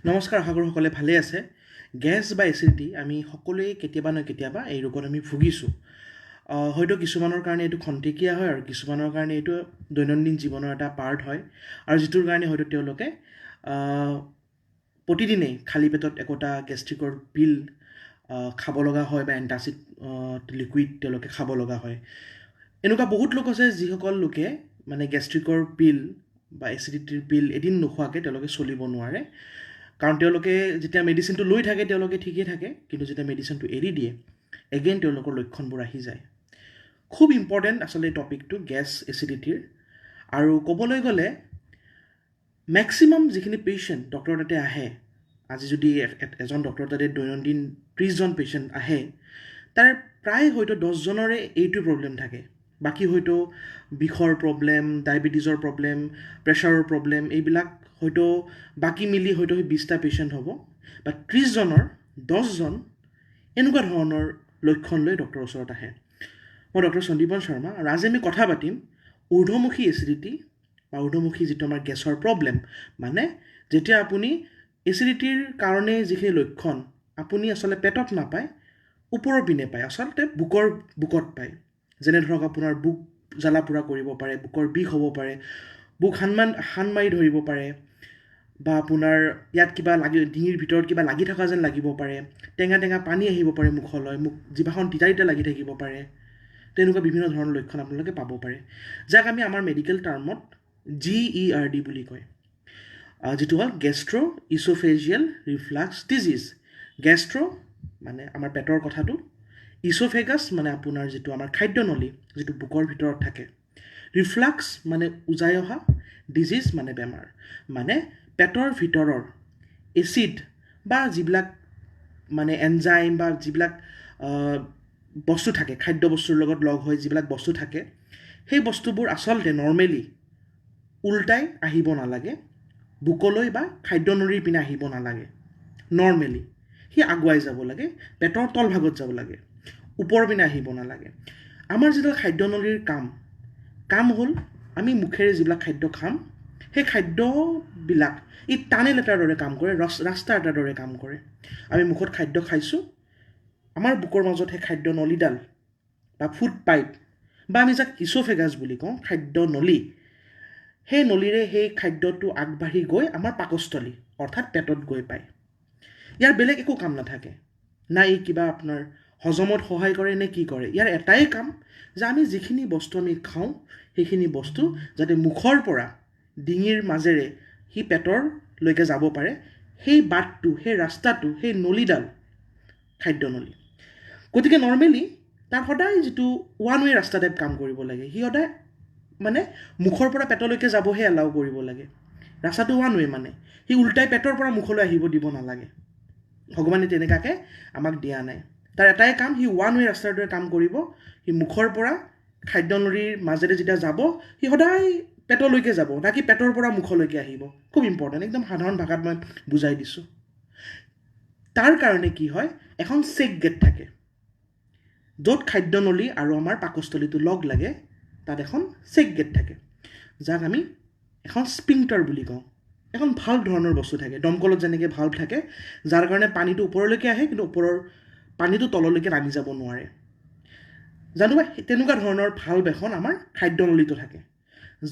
নমস্কাৰ, আশা কৰোঁ সকলোৱে ভালে আছে। গেছ বা এচিডিটি আমি সকলোৱে কেতিয়াবা নহয় কেতিয়াবা এই ৰোগত আমি ভুগিছোঁ। হয়তো কিছুমানৰ কাৰণে এইটো খন্তেকীয়া হয় আৰু কিছুমানৰ কাৰণে এইটো দৈনন্দিন জীৱনৰ এটা পাৰ্ট হয় আৰু যিটোৰ কাৰণে হয়তো তেওঁলোকে আহ, প্ৰতিদিনেই খালী পেটত একোটা গেষ্ট্ৰিকৰ পিল খাব লগা হয় বা এণ্টাচিড লিকুইড তেওঁলোকে খাব লগা হয়। এনেকুৱা বহুত লোক আছে যিসকল লোকে মানে গেষ্ট্ৰিকৰ পিল বা এচিডিটিৰ পিল এদিন নোখোৱাকৈ তেওঁলোকে চলিব নোৱাৰে। কাৰণ তেওঁলোকে যেতিয়া মেডিচিনটো লৈ থাকে তেওঁলোকে ঠিকেই থাকে, কিন্তু যেতিয়া মেডিচিনটো এৰি দিয়ে এগেইন তেওঁলোকৰ লক্ষণবোৰ আহি যায়। খুব ইম্পৰ্টেণ্ট আচলতে এই টপিকটো গেছ এচিডিটিৰ। আৰু ক'বলৈ গ'লে মেক্সিমাম যিখিনি পেচেণ্ট ডক্টৰৰ তাতে আহে, আজি যদি এজন ডক্টৰৰ তাতে দৈনন্দিন 30জন পেচেণ্ট আহে, তাৰ প্ৰায় হয়তো 10জনৰে এইটো প্ৰব্লেম থাকে। বাকী হয়তো বিষৰ প্ৰব্লেম, ডায়েবেটিছৰ প্ৰব্লেম, প্ৰেছাৰৰ প্ৰব্লেম, এইবিলাক হয়তো বাকী মিলি হয়তো 20টা পেচেণ্ট হ'ব, বা 30জনৰ 10জন এনেকুৱা ধৰণৰ লক্ষণ লৈ ডক্টৰৰ ওচৰত আহে। মই ডক্টৰ সন্দীপন শৰ্মা, আৰু আজি আমি কথা পাতিম ঊৰ্ধ্বমুখী এচিডিটি বা ঊৰ্ধ্বমুখী যিটো আমাৰ গেছৰ প্ৰব্লেম। মানে যেতিয়া আপুনি এচিডিটিৰ কাৰণে যিখিনি লক্ষণ আপুনি আচলতে পেটত নাপায়, ওপৰৰ পিনে পায়, আচলতে বুকত পায়। যেনে ধৰক আপোনাৰ বুক জ্বালা পোৰা কৰিব পাৰে, বুকৰ বিষ হ'ব পাৰে, বুক হান মাৰি ধৰিব পাৰে, বা আপোনাৰ ইয়াত কিবা ডিঙিৰ ভিতৰত কিবা লাগি থকা যেন লাগিব পাৰে, টেঙা টেঙা পানী আহিব পাৰে মুখলৈ, জিভাখন তিতা তিতা লাগি থাকিব পাৰে। তেনেকুৱা বিভিন্ন ধৰণৰ লক্ষণ আপোনালোকে পাব পাৰে, যাক আমি আমাৰ মেডিকেল টাৰ্মত GERD বুলি কয়, যিটো হ'ল গেষ্ট্ৰ' ইছ'ফেজিয়েল ৰিফ্লাক্স ডিজিজ। গেষ্ট্ৰ' মানে আমাৰ পেটৰ কথাটো, ইছ'ফেগাছ মানে আপোনাৰ যিটো আমাৰ খাদ্যনলী, যিটো বুকৰ ভিতৰত থাকে, ৰিফ্লাক্স মানে উজাই অহা, ডিজিজ মানে বেমাৰ। মানে পেটৰ ভিতৰৰ এচিড বা যিবিলাক মানে এনজাইম বা যিবিলাক বস্তু থাকে, খাদ্য বস্তুৰ লগত লগ হৈ যিবিলাক বস্তু থাকে, সেই বস্তুবোৰ আচলতে নৰ্মেলি উল্টাই আহিব নালাগে, বুকলৈ বা খাদ্যনলীৰ পিনে আহিব নালাগে। নৰ্মেলি সি আগুৱাই যাব লাগে, পেটৰ তলভাগত যাব লাগে, ওপৰৰ পিনে আহিব নালাগে। আমাৰ যিটো খাদ্যনলীৰ কাম হ'ল আমি মুখেৰে যিবিলাক খাদ্য খাম, সেই খাদ্যবিলাক ই টানেল এটাৰ দৰে কাম কৰে, ৰাস্তা এটাৰ দৰে কাম কৰে। আমি মুখত খাদ্য খাইছোঁ, আমাৰ বুকৰ মাজত সেই খাদ্য নলীডাল বা ফুড পাইপ, বা আমি যাক ইছ'ফেগাছ বুলি কওঁ, খাদ্য নলী, সেই নলীৰে সেই খাদ্যটো আগবাঢ়ি গৈ আমাৰ পাকস্থলী অৰ্থাৎ পেটত গৈ পায়। ইয়াৰ বেলেগ একো কাম নাথাকে, না ই কিবা আপোনাৰ হজমত সহায় কৰে নে কি কৰে। ইয়াৰ এটাই কাম যে আমি যিখিনি বস্তু আমি খাওঁ, সেইখিনি বস্তু যাতে মুখৰ পৰা ডিঙিৰ মাজেৰে সি পেটৰলৈকে যাব পাৰে, সেই বাটটো, সেই ৰাস্তাটো, সেই নলীডাল খাদ্যনলী। গতিকে নৰ্মেলি তাৰ সদায় যিটো ওৱান ৱে ৰাস্তা টাইপ কাম কৰিব লাগে, সি সদায় মানে মুখৰ পৰা পেটলৈকে যাবহে এলাউ কৰিব লাগে। ৰাস্তাটো ওৱান ৱে, মানে সি উল্টাই পেটৰ পৰা মুখলৈ আহিব দিব নালাগে। ভগৱানে তেনেকুৱাকৈ আমাক দিয়া নাই। তাৰ এটাই কাম, সি ওৱান ৱে ৰাস্তাৰ দৰে কাম কৰিব। সি মুখৰ পৰা খাদ্যনলীৰ মাজেৰে যেতিয়া যাব, সি সদায় পেটলৈকে যাব, নাকি পেটৰ পৰা মুখলৈকে আহিব। খুব ইম্পৰ্টেণ্ট, একদম সাধাৰণ ভাষাত মই বুজাই দিছোঁ। তাৰ কাৰণে কি হয়, এখন চেক গেট থাকে, য'ত খাদ্যনলী আৰু আমাৰ পাকস্থলীটো লগ লাগে, তাত এখন চেক গেট থাকে, যাক আমি এখন স্পিংটাৰ বুলি কওঁ। এখন ভাল্ভ ধৰণৰ বস্তু থাকে, দমকলত যেনেকৈ ভাল্ভ থাকে, যাৰ কাৰণে পানীটো ওপৰলৈকে আহে কিন্তু ওপৰৰ পানীটো তললৈকে নামি যাব নোৱাৰে। জানোবা তেনেকুৱা ধৰণৰ ভাল্ভ এখন আমাৰ খাদ্যনলীটো থাকে,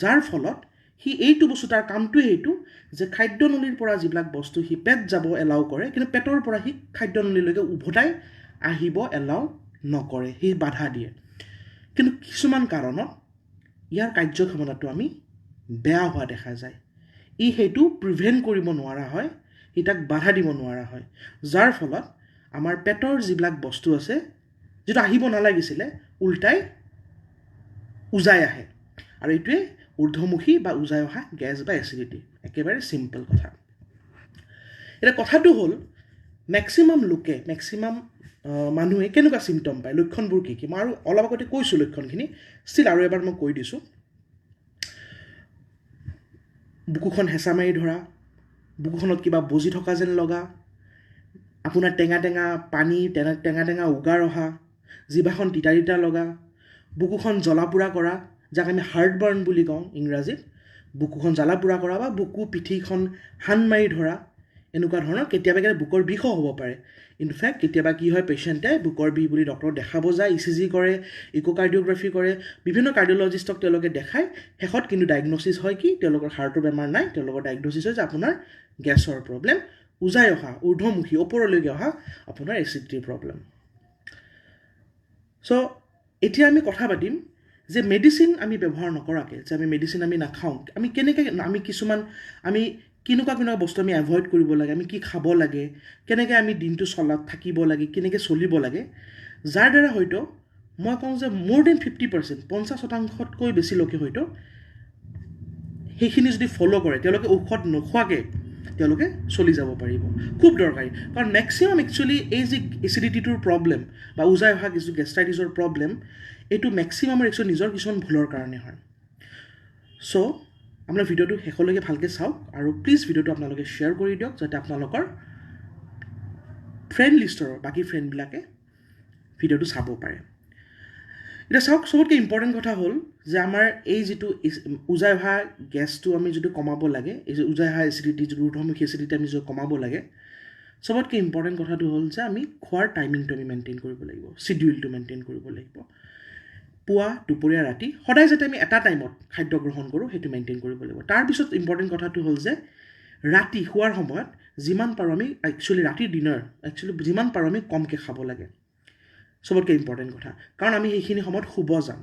যাৰ ফলত সি এইটো বস্তু, তাৰ কামটোৱে এইটো যে খাদ্যনলীৰ পৰা যিবিলাক বস্তু সি পেট যাব এলাউ কৰে, কিন্তু পেটৰ পৰা সি খাদ্যনলীলৈকে উভতাই আহিব এলাউ নকৰে, সি বাধা দিয়ে। কিন্তু কিছুমান কাৰণত ইয়াৰ কাৰ্যক্ষমতাটো আমি বেয়া হোৱা দেখা যায়। ই সেইটো প্ৰিভেণ্ট কৰিব নোৱাৰা হয়, সি তাক বাধা দিব নোৱাৰা হয়, যাৰ ফলত আমাৰ পেটৰ যিবিলাক বস্তু আছে, যিটো আহিব নালাগিছিলে, উল্টাই উজাই আহে। আৰু এইটোৱে ঊৰ্ধ্বমুখী বা উজাই অহা গেছ বা এচিডিটি। একেবাৰে চিম্পল কথা। এতিয়া কথাটো হ'ল, মেক্সিমাম মানুহে কেনেকুৱা চিমটম পায়, লক্ষণবোৰ কি কি। মই আৰু অলপ আগতে কৈছোঁ লক্ষণখিনি, ষ্টিল আৰু এবাৰ মই কৈ দিছোঁ। বুকুখন হেঁচা মাৰি ধৰা, বুকুখনত কিবা বজি থকা যেন লগা, আপোনাৰ টেঙা টেঙা পানী, টেঙা টেঙা উগাৰ অহা, জিভাখন তিতা তিতা লগা, বুকুখন জ্বলা পোৰা কৰা, যাক আমি হাৰ্ট বাৰ্ণ বুলি কওঁ ইংৰাজীত। বুকুখন জ্বালা পোৰা কৰা বা বুকু পিঠিখন হান মাৰি ধৰা, এনেকুৱা ধৰণৰ কেতিয়াবা বুকৰ বিষো হ'ব পাৰে ইনফেক্ট কেতিয়াবা কি হয় পেচেণ্টে বুকৰ বিষ বুলি ডক্টৰক দেখাব যায় ECG কৰে ইক'কাৰ্ডিঅ'গ্ৰাফি কৰে বিভিন্ন কাৰ্ডিঅ'লজিষ্টক তেওঁলোকে দেখায় শেষত কিন্তু ডায়েগন'চিছ হয় কি তেওঁলোকৰ হাৰ্টৰ বেমাৰ নাই তেওঁলোকৰ ডায়েগন'চিছ হৈছে আপোনাৰ গেছৰ প্ৰব্লেম উজাই অহা ঊৰ্ধ্বমুখী ওপৰলৈকে অহা আপোনাৰ এচিডিটিৰ প্ৰব্লেম চ' এতিয়া আমি কথা পাতিম যে মেডিচিন আমি ব্যৱহাৰ নকৰাকৈ যে আমি মেডিচিন আমি নাখাওঁ আমি কেনেকৈ আমি কিছুমান আমি কেনেকুৱা বস্তু আমি এভইড কৰিব লাগে আমি কি খাব লাগে কেনেকৈ আমি দিনটো থাকিব লাগে কেনেকৈ চলিব লাগে যাৰ দ্বাৰা হয়তো মই কওঁ যে মোৰ দেন 50% 50%তকৈ বেছি লোকে হয়তো সেইখিনি যদি ফ'ল' কৰে তেওঁলোকে ঔষধ নোখোৱাকৈ তেওঁলোকে চলি যাব পাৰিব খুব দৰকাৰী কাৰণ মেক্সিমাম একচুৱেলি এই যি এচিডিটিটোৰ প্ৰব্লেম বা উজাই অহা কিছু গেষ্ট্ৰাইটিছৰ প্ৰব্লেম এইটো মেক্সিমামৰ একচুৱেলি নিজৰ কিছুমান ভুলৰ কাৰণে হয় চ' আপোনাৰ ভিডিঅ'টো শেষলৈকে ভালকৈ চাওক আৰু প্লিজ ভিডিঅ'টো আপোনালোকে শ্বেয়াৰ কৰি দিয়ক যাতে আপোনালোকৰ ফ্ৰেণ্ড লিষ্টৰ বাকী ফ্ৰেণ্ডবিলাকে ভিডিঅ'টো চাব পাৰে এতিয়া চাওক চবতকৈ ইম্পৰ্টেণ্ট কথা হ'ল যে আমাৰ এই যিটো উজাই অহা গেছটো আমি যদি কমাব লাগে এই যে উজাই অহা এচিডিটি যিটো ঊৰ্ধ্বমুখী এচিডিটি আমি যদি কমাব লাগে চবতকৈ ইম্পৰ্টেণ্ট কথাটো হ'ল যে আমি খোৱাৰ টাইমিংটো আমি মেইনটেইন কৰিব লাগিব চিডিউলটো মেইনটেইন কৰিব লাগিব পুৱা দুপৰীয়া ৰাতি সদায় যাতে আমি এটা টাইমত খাদ্য গ্ৰহণ কৰোঁ সেইটো মেইনটেইন কৰিব লাগিব তাৰপিছত ইম্পৰ্টেণ্ট কথাটো হ'ল যে ৰাতি শোৱাৰ সময়ত যিমান পাৰোঁ আমি একচুৱেলি ৰাতিৰ ডিনাৰ একচুৱেলি যিমান পাৰোঁ আমি কমকৈ খাব লাগে চবতকৈ ইম্পৰ্টেণ্ট কথা কাৰণ আমি সেইখিনি সময়ত শুব যাম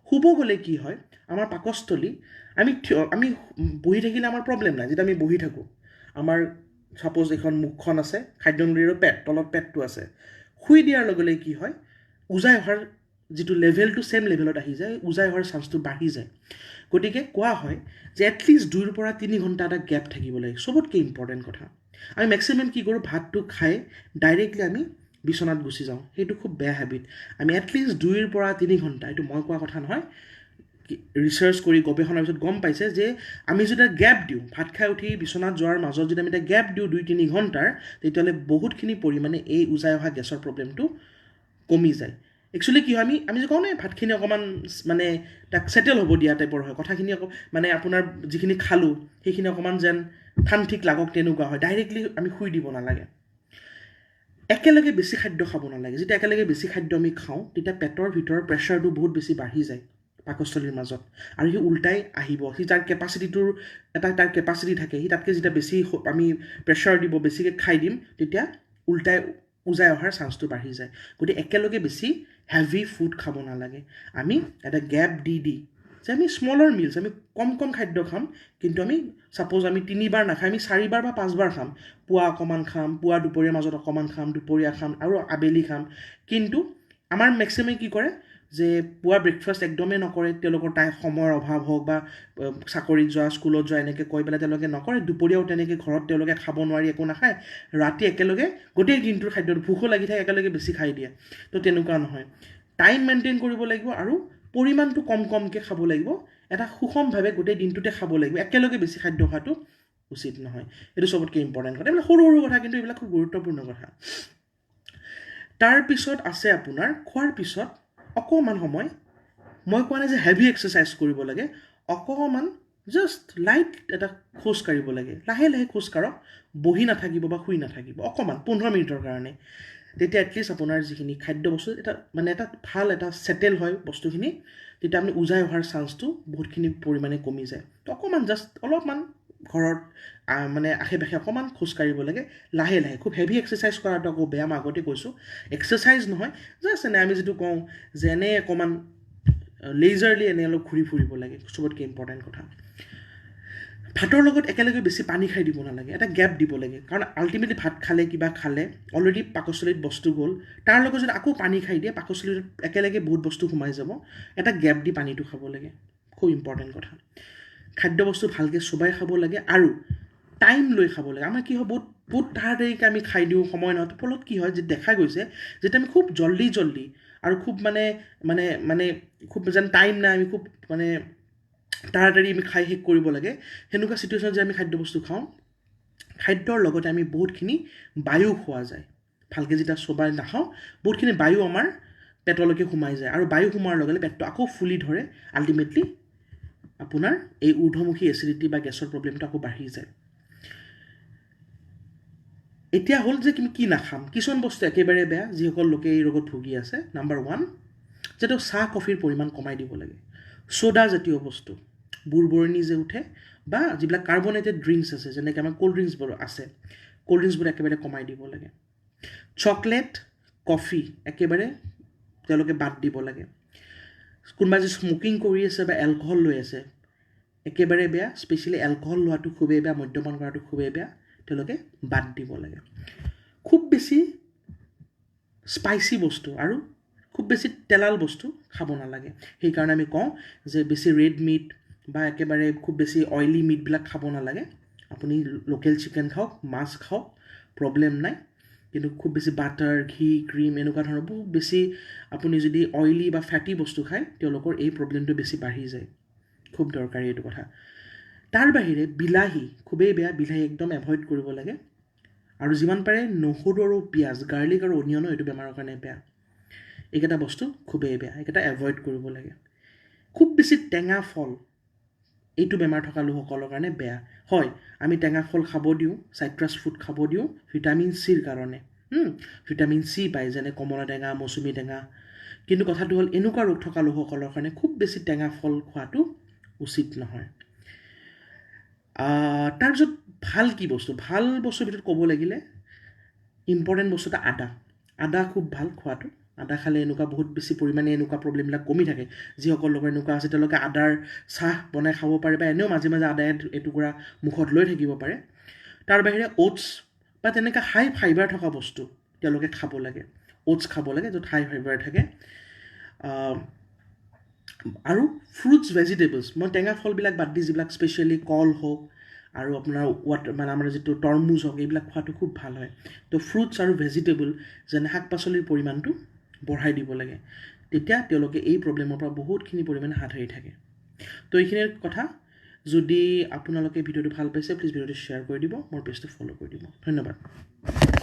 শুব গ'লে কি হয় আমাৰ পাকস্থলী আমি বহি থাকিলে আমাৰ প্ৰব্লেম নাই যেতিয়া আমি বহি থাকোঁ আমাৰ ছাপ'জ এখন মুখখন আছে খাদ্যনলীৰ তলত পেটটো আছে শুই দিয়াৰ লগে লগে কি হয় উজাই অহাৰ যিটো লেভেলটো ছেম লেভেলত আহি যায় উজাই অহাৰ চান্সটো বাঢ়ি যায় গতিকে কোৱা হয় যে এটলিষ্ট 2 পৰা 3 ঘণ্টা এটা গেপ থাকিব লাগে চবতকৈ ইম্পৰ্টেণ্ট কথা আমি মেক্সিমাম কি কৰোঁ ভাতটো খাই ডাইৰেক্টলি আমি বিচনাত গুচি যাওঁ সেইটো খুব বেয়া হেবিট আমি এটলিষ্ট 2 পৰা 3 ঘণ্টা এইটো মই কোৱা কথা নহয় ৰিচাৰ্চ কৰি গৱেষণাৰ পিছত গম পাইছে যে আমি যদি গেপ দিওঁ ভাত খাই উঠি বিচনাত যোৱাৰ মাজত যদি আমি এটা গেপ দিওঁ 2-3 ঘণ্টাৰ তেতিয়াহ'লে বহুতখিনি পৰিমাণে এই উজাই অহা গেছৰ প্ৰব্লেমটো কমি যায় একচুৱেলি কি হয় আমি যে কওঁ নে ভাতখিনি অকণমান মানে তাক ছেটেল হ'ব দিয়া টাইপৰ হয় কথাখিনি মানে আপোনাৰ যিখিনি খালোঁ সেইখিনি অকণমান যেন ঠিক লাগক তেনেকুৱা হয় ডাইৰেক্টলি আমি শুই দিব নালাগে একেলগে বেছি খাদ্য খাব নালাগে যেতিয়া একেলগে বেছি খাদ্য আমি খাওঁ তেতিয়া পেটৰ ভিতৰৰ প্ৰেছাৰটো বহুত বেছি বাঢ়ি যায় পাকস্থলীৰ মাজত আৰু সি উল্টাই আহিব সি তাৰ কেপাচিটিটোৰ তাৰ কেপাচিটি থাকে সি তাতকৈ যেতিয়া বেছি আমি প্ৰেছাৰ দিব বেছিকৈ খাই দিম তেতিয়া উল্টাই উজাই অহাৰ চান্সটো বাঢ়ি যায় গতিকে একেলগে বেছি হেভি ফুড খাব নালাগে আমি এটা গেপ দি যে আমি স্মলৰ মিলছ আমি কম খাদ্য খাম কিন্তু আমি ছাপ'জ আমি 3 বাৰ নাখাম আমি 4 বাৰ বা 5 বাৰ খাম পুৱা অকণমান খাম পুৱা দুপৰীয়াৰ মাজত অকণমান খাম দুপৰীয়া খাম আৰু আবেলি খাম কিন্তু আমাৰ মেক্সিমামে কি কৰে যে পুৱা ব্ৰেকফাষ্ট একদমেই নকৰে তেওঁলোকৰ সময়ৰ অভাৱ হওক বা চাকৰিত যোৱা স্কুলত যোৱা এনেকৈ কৈ পেলাই তেওঁলোকে নকৰে দুপৰীয়াও তেনেকৈ ঘৰত তেওঁলোকে খাব নোৱাৰি একো নাখায় ৰাতি একেলগে গোটেই দিনটোৰ খাদ্যত ভোকো লাগি থাকে একেলগে বেছি খাই দিয়ে তো তেনেকুৱা নহয় টাইম মেইনটেইন কৰিব লাগিব আৰু পৰিমাণটো কমকৈ খাব লাগিব এটা সুষমভাৱে গোটেই দিনটোতে খাব লাগিব একেলগে বেছি খাদ্য খোৱাটো উচিত নহয় এইটো চবতকৈ ইম্পৰ্টেণ্ট কথা এইবিলাক সৰু কথা কিন্তু এইবিলাক খুব গুৰুত্বপূৰ্ণ কথা তাৰপিছত আছে আপোনাৰ খোৱাৰ পিছত অকণমান সময় মই কোৱা নাই যে হেভি এক্সাৰচাইজ কৰিব লাগে অকণমান জাষ্ট লাইট এটা খোজ কাঢ়িব লাগে লাহে খোজ কাঢ়ক বহি নাথাকিব বা শুই নাথাকিব অকণমান 15 মিনিটৰ কাৰণে তেতিয়া এটলিষ্ট আপোনাৰ যিখিনি খাদ্য বস্তু এটা ভাল এটা ছেটেল হয় বস্তুখিনি তেতিয়া আপুনি উজাই অহাৰ চান্সটো বহুতখিনি পৰিমাণে কমি যায় তো অকণমান জাষ্ট অলপমান ঘৰত মানে আশে পাশে অকণমান খোজ কাঢ়িব লাগে লাহে খুব হেভি এক্সাৰচাইজ কৰাটো আকৌ বেয়া মই আগতে কৈছোঁ এক্সাৰচাইজ নহয় জাষ্ট এনে আমি যিটো কওঁ যে এনে অকণমান লেজাৰলি এনে অলপ ঘূৰি ফুৰিব লাগে চবতকৈ ইম্পৰ্টেণ্ট কথা ভাতৰ লগত একেলগে বেছি পানী খাই দিব নালাগে এটা গেপ দিব লাগে কাৰণ আল্টিমেটলি ভাত খালে কিবা খালে অলৰেডি পাকস্থলীত বস্তু গ'ল তাৰ লগত যদি আকৌ পানী খাই দিয়ে পাকস্থলীত একেলগে বহুত বস্তু সোমাই যাব এটা গেপ দি পানীটো খাব লাগে খুব ইম্পৰ্টেণ্ট কথা খাদ্য বস্তু ভালকৈ চোবাই খাব লাগে আৰু টাইম লৈ খাব লাগে আমাৰ কি হয় বহুত তাড়াতাড়িকৈ আমি খাই দিওঁ সময় নহয় ফলত কি হয় যে দেখা গৈছে যেতিয়া আমি খুব জল্দি আৰু খুব মানে খুব যেন টাইম নাই আমি খুব মানে তাড়াতাড়ি আমি খাই শেষ কৰিব লাগে সেনেকুৱা চিটুৱেশ্যনত যে আমি খাদ্য বস্তু খাওঁ খাদ্যৰ লগতে আমি বহুতখিনি বায়ু খোৱা যায় ভালকৈ যেতিয়া চোবাই নাখাওঁ বহুতখিনি বায়ু আমাৰ পেটলৈকে সোমাই যায় আৰু বায়ু সোমোৱাৰ লগে লগে পেটটো আকৌ ফুলি ধৰে আল্টিমেটলি আপোনাৰ এই ঊৰ্ধ্বমুখী এচিডিটি বা গেছৰ প্ৰব্লেমটো আকৌ বাঢ়ি যায় এতিয়া হ'ল যে কি নাখাম কিছুমান বস্তু একেবাৰে বেয়া যিসকল লোকে এই ৰোগত ভুগি আছে নাম্বাৰ 1 যে তেওঁ চাহ কফিৰ পৰিমাণ কমাই দিব লাগে সোডা জাতীয় বস্তু বুৰবৰণি যে উঠে বা যিবিলাক কাৰ্বনেটেড ড্ৰিংকছ আছে যেনেকৈ আমাৰ কোল্ড ড্ৰিংকছবোৰ আছে কোল্ড ড্ৰিংকছবোৰ একেবাৰে কমাই দিব লাগে চকলেট কফি একেবাৰে তেওঁলোকে বাদ দিব লাগে কোনোবা যে স্মকিং কৰি আছে বা এলকহল লৈ আছে একেবাৰে বেয়া স্পেচিয়েলি এলকহল লোৱাটো খুবেই বেয়া মদ্যপান কৰাটো খুবেই বেয়া তেওঁলোকে বাদ দিব লাগে খুব বেছি স্পাইচি বস্তু আৰু খুব বেছি তেলাল বস্তু খাব নালাগে সেইকাৰণে আমি কওঁ যে বেছি ৰেড মিট বা একেবাৰে খুব বেছি অইলি মিটবিলাক খাব নালাগে আপুনি লোকেল চিকেন খাওক মাছ খাওক প্ৰব্লেম নাই কিন্তু খুব বেছি বাটাৰ ঘি ক্ৰীম এনেকুৱা ধৰণৰ বহুত বেছি আপুনি যদি অইলি বা ফেটি বস্তু খায় তেওঁলোকৰ এই প্ৰব্লেমটো বেছি বাঢ়ি যায় খুব দৰকাৰী এইটো কথা তাৰ বাহিৰে বিলাহী খুবেই বেয়া বিলাহী একদম এভইড কৰিব লাগে আৰু যিমান পাৰে নহৰু আৰু পিঁয়াজ গাৰ্লিক আৰু অনিয়নো এইটো বেমাৰৰ কাৰণে বেয়া এইকেইটা বস্তু খুবেই বেয়া এইকেইটা এভইড কৰিব লাগে খুব বেছি টেঙা ফল এইটো বেমাৰ থকা লোকসকলৰ কাৰণে বেয়া হয় আমি টেঙা ফল খাব দিওঁ চাইট্ৰাছ ফুড খাব দিওঁ ভিটামিন চিৰ কাৰণে ভিটামিন চি পায় যেনে কমলা টেঙা মৌচুমী টেঙা কিন্তু কথাটো হ'ল এনেকুৱা ৰোগ থকা লোকসকলৰ কাৰণে খুব বেছি টেঙা ফল খোৱাটো উচিত নহয় তাৰপিছত ভাল কি বস্তু ভাল বস্তুৰ ভিতৰত ক'ব লাগিলে ইম্পৰ্টেণ্ট বস্তু এটা আদা খুব ভাল খোৱাটো আদা খালে এনেকুৱা বহুত বেছি পৰিমাণে এনেকুৱা প্ৰব্লেমবিলাক কমি থাকে যিসকল লোকৰ এনেকুৱা আছে তেওঁলোকে আদাৰ চাহ বনাই খাব পাৰে বা এনেও মাজে মাজে আদা এটুকুৰা মুখত লৈ থাকিব পাৰে তাৰ বাহিৰে অ'টছ বা তেনেকৈ হাই ফাইবাৰ থকা বস্তু তেওঁলোকে খাব লাগে অ'টছ খাব লাগে য'ত হাই ফাইবাৰ থাকে আৰু ফ্ৰুটছ ভেজিটেবলছ মই টেঙা ফলবিলাক বাদ দি যিবিলাক স্পেচিয়েলি কল হওক আৰু আপোনাৰ মানে আমাৰ যিটো তৰমুজ হওক এইবিলাক খোৱাটো খুব ভাল হয় তো ফ্ৰুটছ আৰু ভেজিটেবল যেনে শাক পাচলিৰ পৰিমাণটো বঢ়াই দিব লাগে তেতিয়া তেওঁলোকে এই প্ৰব্লেমৰ পৰা বহুতখিনি পৰিমাণে হাত সাৰি থাকে তো এইখিনিৰ কথা যদি আপোনালোকে ভিডিঅ'টো ভাল পাইছে প্লিজ ভিডিঅ'টো শ্বেয়াৰ কৰি দিব মোৰ পেজটো ফ'ল' কৰি দিব ধন্যবাদ